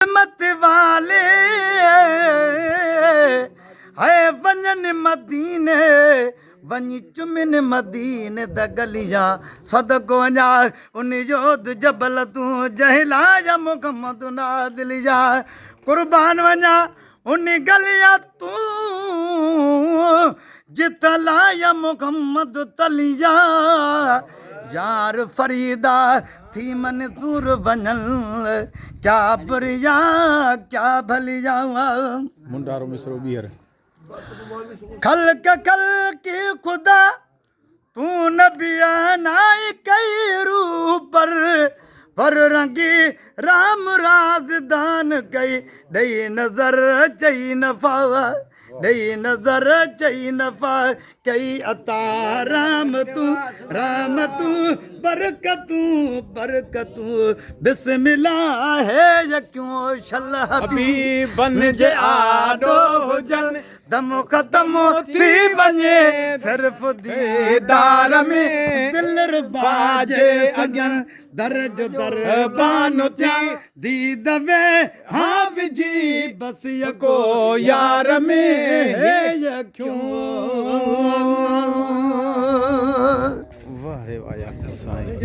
मत वाले है वंजन मदीने वञी चुमिन मदीने द गलिया सदको वञा उन योद जबल तूं जहला या मुहम्मद ना दिलिया कुर्बान वञा उन गलिया तूं जितला या मुहम्मद तलिया यार फरीदा थी मंसूर बनल क्या बरिया क्या भलिया मुंडारो मिसरो बीहर खल की खुदा तू नबिया नाई कई रूह पर रंगी राम राजदान कई दई नजर चई नफा दई नजर चई नफा कई अता राम तू बरकतू बिस्मिल्लाह है या क्यों शल हबीब बन जे आडो हुजन दम खत्म थी वञे सिर्फ दीदार में दिल बाजे अगन दर्ज दरबान थी दीद में हाँ विजी बस यको यार में है ये क्यों वाह रे वाह यार साईं